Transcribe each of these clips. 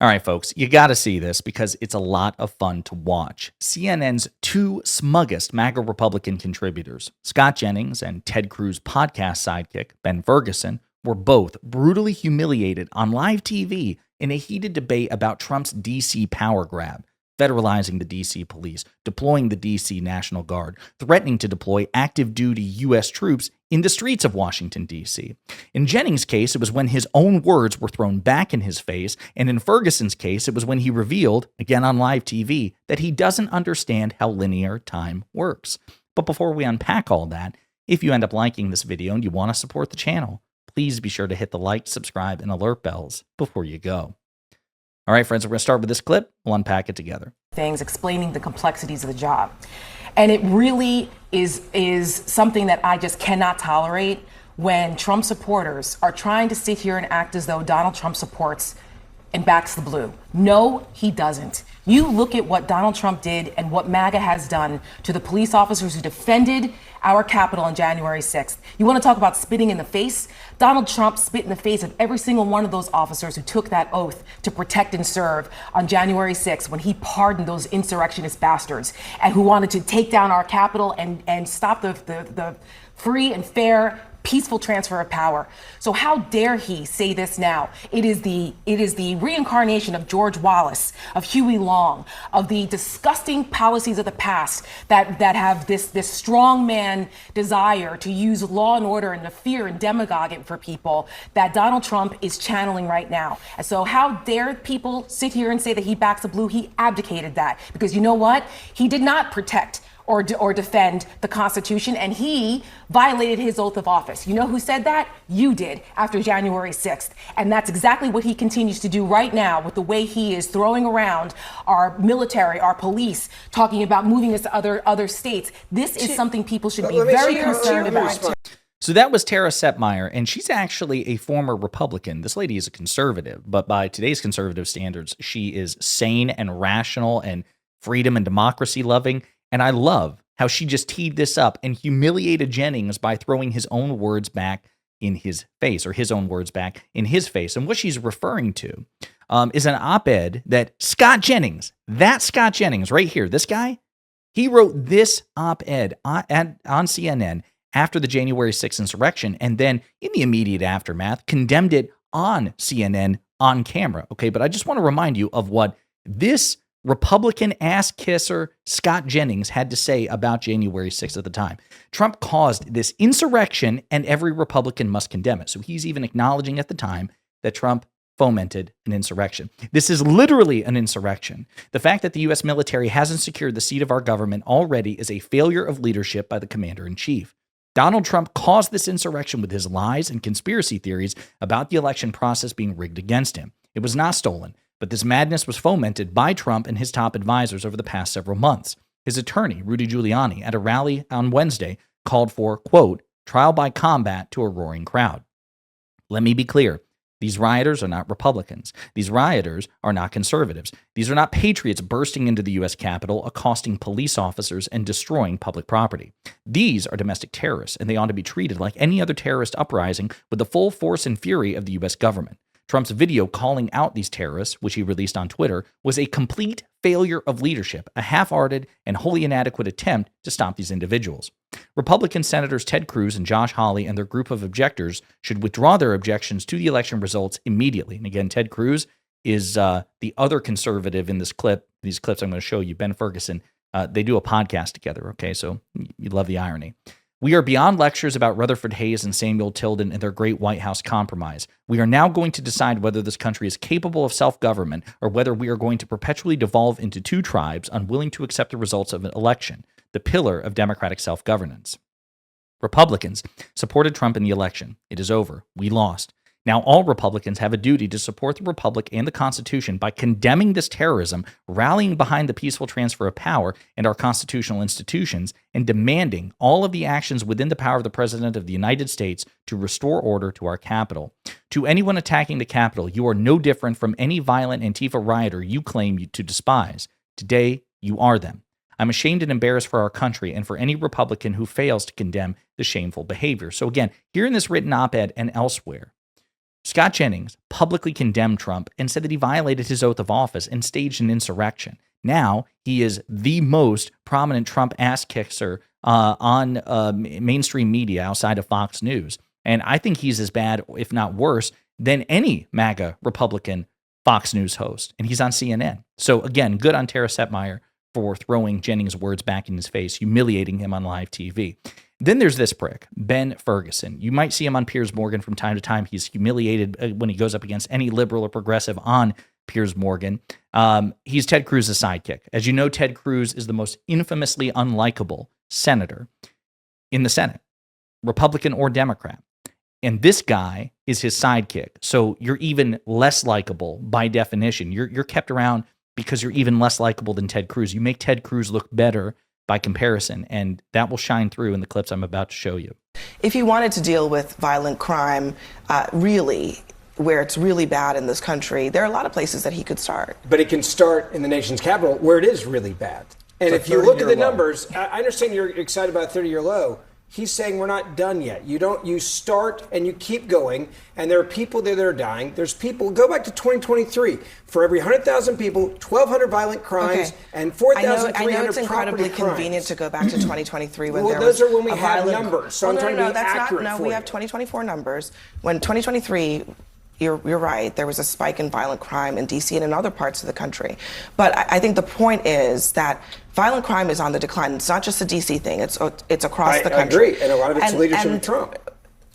All right, folks, you got to see this because it's a lot of fun to watch. CNN's two smuggest MAGA Republican contributors, Scott Jennings and Ted Cruz podcast sidekick, Ben Ferguson, were both brutally humiliated on live TV in a heated debate about Trump's D.C. power grab, federalizing the D.C. police, deploying the D.C. National Guard, threatening to deploy active duty U.S. troops in the streets of Washington, D.C. In Jennings' case, it was when his own words were thrown back in his face, and in Ferguson's case, it was when he revealed, again on live TV, that he doesn't understand how linear time works. But before we unpack all that, if you end up liking this video and you want to support the channel, please be sure to hit the like, subscribe, and alert bells before you go. All right, friends, we're going to start with this clip. We'll unpack it together. Things explaining the complexities of the job. And it really is something that I just cannot tolerate when Trump supporters are trying to sit here and act as though Donald Trump supports and backs the blue. No, he doesn't. You look at what Donald Trump did and what MAGA has done to the police officers who defended our Capitol on January 6th. You want to talk about spitting in the face? Donald Trump spit in the face of every single one of those officers who took that oath to protect and serve on January 6th when he pardoned those insurrectionist bastards and who wanted to take down our Capitol and stop the free and fair peaceful transfer of power. So how dare he say this now? It is the reincarnation of George Wallace, of Huey Long, of the disgusting policies of the past that have this strongman desire to use law and order and the fear and demagogue it for people that Donald Trump is channeling right now. And so how dare people sit here and say that he backs the blue? He abdicated that because you know what? He did not protect or defend the Constitution, and he violated his oath of office. You know who said that? You did after January 6th. And that's exactly what he continues to do right now with the way he is throwing around our military, our police, talking about moving us to other states. This is something people should be very concerned about. So that was Tara Setmeyer, and she's actually a former Republican. This lady is a conservative, but by today's conservative standards, she is sane and rational and freedom and democracy loving. And I love how she just teed this up and humiliated Jennings by throwing his own words back in his face, or his own words back in his face. And what she's referring to is an op-ed that Scott Jennings, right here, this guy, he wrote this op-ed on CNN after the January 6th insurrection, and then in the immediate aftermath, condemned it on CNN on camera. Okay, but I just want to remind you of what this Republican ass kisser Scott Jennings had to say about January 6th at the time. Trump caused this insurrection and every Republican must condemn it. So he's even acknowledging at the time that Trump fomented an insurrection. This is literally an insurrection. The fact that the U.S. military hasn't secured the seat of our government already is a failure of leadership by the commander-in-chief. Donald Trump caused this insurrection with his lies and conspiracy theories about the election process being rigged against him. It was not stolen. But this madness was fomented by Trump and his top advisors over the past several months. His attorney, Rudy Giuliani, at a rally on Wednesday, called for, quote, trial by combat to a roaring crowd. Let me be clear. These rioters are not Republicans. These rioters are not conservatives. These are not patriots bursting into the U.S. Capitol, accosting police officers and destroying public property. These are domestic terrorists, and they ought to be treated like any other terrorist uprising with the full force and fury of the U.S. government. Trump's video calling out these terrorists, which he released on Twitter, was a complete failure of leadership, a half-hearted and wholly inadequate attempt to stop these individuals. Republican Senators Ted Cruz and Josh Hawley and their group of objectors should withdraw their objections to the election results immediately. And again, Ted Cruz is the other conservative in this clip. These clips I'm going to show you, Ben Ferguson. They do a podcast together, okay? So you love the irony. We are beyond lectures about Rutherford Hayes and Samuel Tilden and their great White House compromise. We are now going to decide whether this country is capable of self-government or whether we are going to perpetually devolve into two tribes unwilling to accept the results of an election, the pillar of democratic self-governance. Republicans supported Trump in the election. It is over. We lost. Now all Republicans have a duty to support the Republic and the Constitution by condemning this terrorism, rallying behind the peaceful transfer of power and our constitutional institutions, and demanding all of the actions within the power of the President of the United States to restore order to our Capitol. To anyone attacking the Capitol, you are no different from any violent Antifa rioter you claim to despise. Today, you are them. I'm ashamed and embarrassed for our country and for any Republican who fails to condemn the shameful behavior. So again, here in this written op-ed and elsewhere, Scott Jennings publicly condemned Trump and said that he violated his oath of office and staged an insurrection. Now he is the most prominent Trump ass kicker on mainstream media outside of Fox News. And I think he's as bad, if not worse, than any MAGA Republican Fox News host. And he's on CNN. So again, good on Tara Setmeyer for throwing Jennings' words back in his face, humiliating him on live TV. Then there's this prick, Ben Ferguson. You might see him on Piers Morgan from time to time. He's humiliated when he goes up against any liberal or progressive on Piers Morgan. He's Ted Cruz's sidekick. As you know, Ted Cruz is the most infamously unlikable senator in the Senate, Republican or Democrat. And this guy is his sidekick. So you're even less likable by definition. You're kept around because you're even less likable than Ted Cruz. You make Ted Cruz look better by comparison, and that will shine through in the clips I'm about to show you. If you wanted to deal with violent crime, really, where it's really bad in this country, there are a lot of places that he could start. But he can start in the nation's capital where it is really bad. And if you look at the numbers, I understand you're excited about a 30-year low. He's saying we're not done yet. You start and you keep going, and there are people there that are dying. There's people, go back to 2023. For every 100,000 people, 1,200 violent crimes and 4,300 I know it's incredibly crimes. Convenient to go back to 2023 when well, there those was are when we a have violent numbers. So I'm trying to be accurate for we you. have 2024 numbers. When 2023, you're right, there was a spike in violent crime in D.C. and in other parts of the country. But I think the point is that violent crime is on the decline. It's not just a D.C. thing. It's across the country. I agree, and a lot of it's leadership of Trump.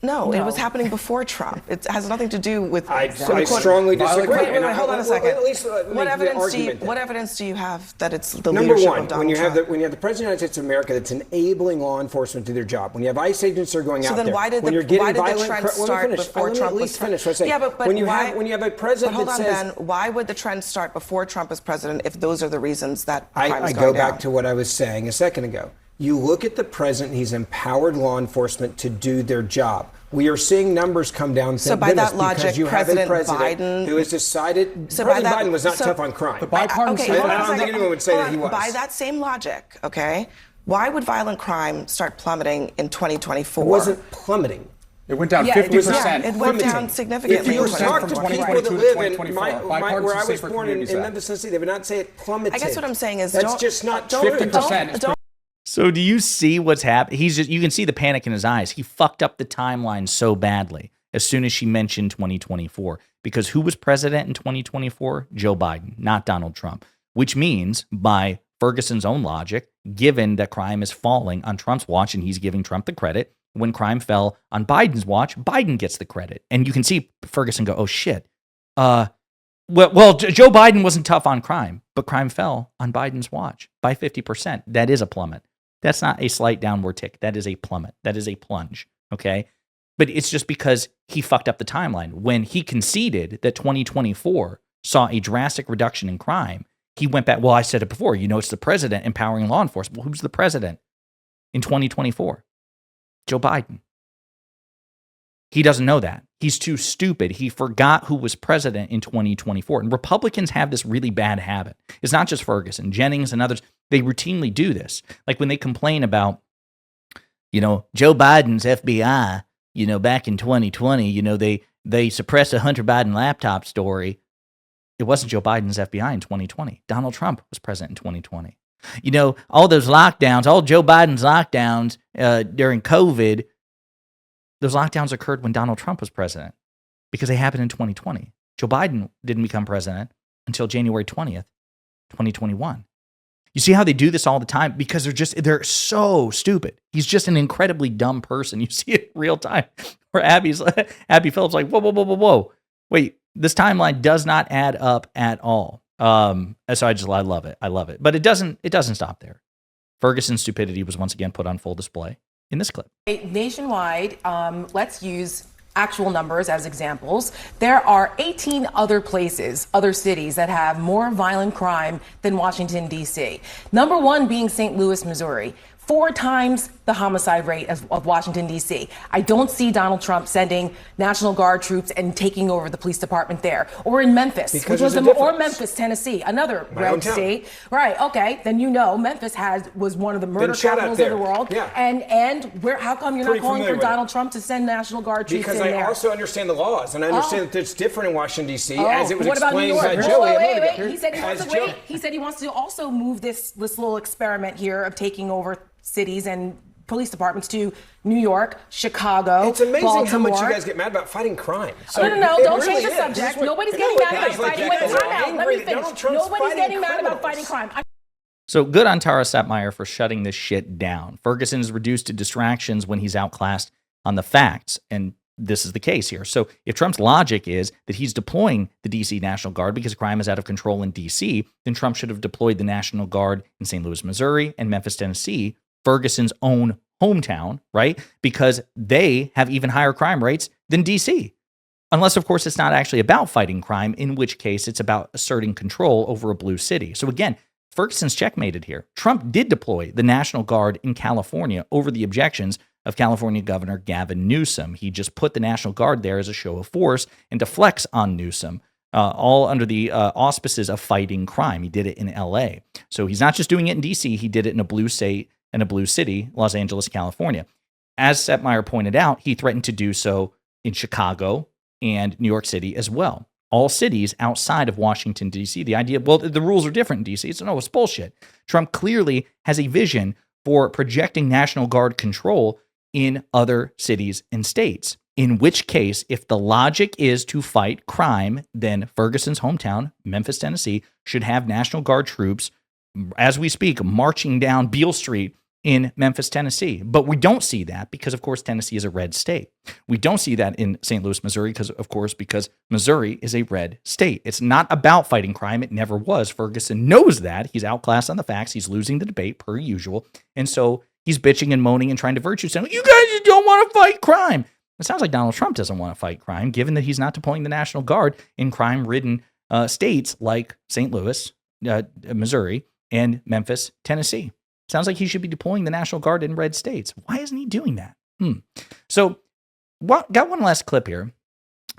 No, it was happening before Trump. It has nothing to do with. I strongly disagree. Wait, hold on a second. At least what evidence do you have that it's the Number leadership one, of Donald Trump? when you have the President of the United States of America that's enabling law enforcement to do their job, when you have ICE agents that are going out there, why did when the you're getting trend violent, start before Trump was president? Yeah, but when you have a president that says, Ben, why would the trend start before Trump was president if those are the reasons that crime is I going go down? back to what I was saying a second ago. You look at the president; he's empowered law enforcement to do their job. We are seeing numbers come down. So by that logic, you President have a president Biden, who has decided. President Biden was not tough on crime. The bipartisan. I don't think anyone would say that he was. By that same logic, okay, why would violent crime start plummeting in 2024? It wasn't plummeting. It went down 50%. It went down significantly. 50% from 2022 to 2024. Where I was born in Memphis, Tennessee, they would not say it plummeted. I guess what I'm saying is that's just not true. 50%. So do you see what's happening? You can see the panic in his eyes. He fucked up the timeline so badly as soon as she mentioned 2024. Because who was president in 2024? Joe Biden, not Donald Trump. Which means, by Ferguson's own logic, given that crime is falling on Trump's watch and he's giving Trump the credit, when crime fell on Biden's watch, Biden gets the credit. And you can see Ferguson go, oh shit. Well, Joe Biden wasn't tough on crime, but crime fell on Biden's watch by 50%. That is a plummet. That's not a slight downward tick. That is a plummet. That is a plunge, okay? But it's just because he fucked up the timeline. When he conceded that 2024 saw a drastic reduction in crime, he went back, well, I said it before, it's the president empowering law enforcement. Well, who's the president in 2024? Joe Biden. He doesn't know that. He's too stupid. He forgot who was president in 2024. And Republicans have this really bad habit. It's not just Ferguson, Jennings and others. They routinely do this. Like when they complain about, Joe Biden's FBI, back in 2020, they suppressed a Hunter Biden laptop story. It wasn't Joe Biden's FBI in 2020. Donald Trump was president in 2020. All those lockdowns, all Joe Biden's lockdowns during COVID, those lockdowns occurred when Donald Trump was president because they happened in 2020. Joe Biden didn't become president until January 20th, 2021. You see how they do this all the time? Because they're so stupid. He's just an incredibly dumb person. You see it real time where Abby Phillips like, whoa. Wait, this timeline does not add up at all. So I love it. I love it. But it doesn't stop there. Ferguson's stupidity was once again put on full display in this clip. Nationwide, let's use actual numbers as examples. There are 18 other cities that have more violent crime than Washington, D.C. Number one being St. Louis, Missouri. 4 times the homicide rate of Washington, D.C. I don't see Donald Trump sending National Guard troops and taking over the police department there. Or in Memphis, or Memphis, Tennessee, another red state. Right, okay, then Memphis was one of the murder capitals of the world. Yeah. And how come you're not calling for Donald Trump to send National Guard troops in there? Because I also understand the laws, and I understand that it's different in Washington, D.C., as it was what about New explained York? by Joey. Wait. He said he wants to wait. He said he wants to also move this little experiment here of taking over cities and police departments to New York, Chicago, It's amazing Baltimore. how much you guys get mad about fighting crime. So no, don't change the subject. Nobody's getting mad about fighting. Wait, time out. Let me finish. Nobody's getting mad about fighting crime. So good on Tara Sapmeyer for shutting this shit down. Ferguson is reduced to distractions when he's outclassed on the facts, and this is the case here. So if Trump's logic is that he's deploying the D.C. National Guard because crime is out of control in D.C., then Trump should have deployed the National Guard in St. Louis, Missouri, and Memphis, Tennessee, Ferguson's own hometown, right? Because they have even higher crime rates than D.C. Unless, of course, it's not actually about fighting crime, in which case it's about asserting control over a blue city. So again, Ferguson's checkmated here. Trump did deploy the National Guard in California over the objections of California Governor Gavin Newsom. He just put the National Guard there as a show of force and to flex on Newsom, all under the auspices of fighting crime. He did it in L.A. So he's not just doing it in D.C., he did it in a blue state and a blue city, Los Angeles, California. As Sapmeyer pointed out, he threatened to do so in Chicago and New York City as well. All cities outside of Washington, D.C. The idea, well, the rules are different in D.C. So no, it's bullshit. Trump clearly has a vision for projecting National Guard control in other cities and states. In which case, if the logic is to fight crime, then Ferguson's hometown, Memphis, Tennessee, should have National Guard troops, as we speak, marching down Beale Street in Memphis, Tennessee. But we don't see that because, of course, Tennessee is a red state. We don't see that in St. Louis, Missouri, because Missouri is a red state. It's not about fighting crime. It never was. Ferguson knows that. He's outclassed on the facts. He's losing the debate per usual. And so he's bitching and moaning and trying to virtue say, you guys don't want to fight crime. It sounds like Donald Trump doesn't want to fight crime, given that he's not deploying the National Guard in crime-ridden states like St. Louis, Missouri, and Memphis, Tennessee. Sounds like he should be deploying the National Guard in red states. Why isn't he doing that? So got one last clip here,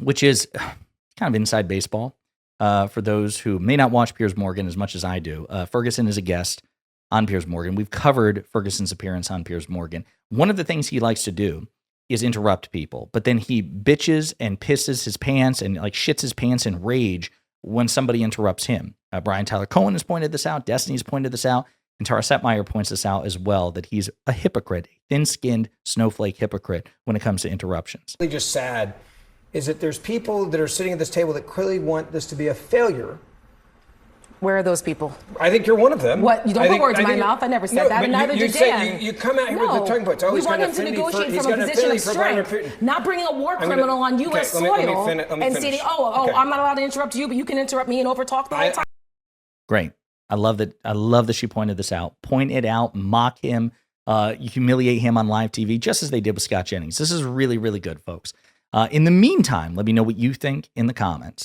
which is kind of inside baseball for those who may not watch Piers Morgan as much as I do. Ferguson is a guest on Piers Morgan. We've covered Ferguson's appearance on Piers Morgan. One of the things he likes to do is interrupt people, but then he bitches and pisses his pants and like shits his pants in rage when somebody interrupts him. Brian Tyler Cohen has pointed this out. Destiny's pointed this out. And Tara Sapmeyer points this out as well, that he's a hypocrite, a thin-skinned snowflake hypocrite when it comes to interruptions. Really just sad is that there's people that are sitting at this table that clearly want this to be a failure. Where are those people? I think you're one of them. What? You don't put words in my mouth. I never said that, and neither did Dan. You come out here with the talking points. Oh, we want him to negotiate from a position of strength, not bringing a war criminal on U.S. soil and saying, I'm not allowed to interrupt you, but you can interrupt me and overtalk the whole time. Great. I love that she pointed this out. Point it out, mock him, humiliate him on live TV, just as they did with Scott Jennings. This is really, really good, folks. In the meantime, let me know what you think in the comments.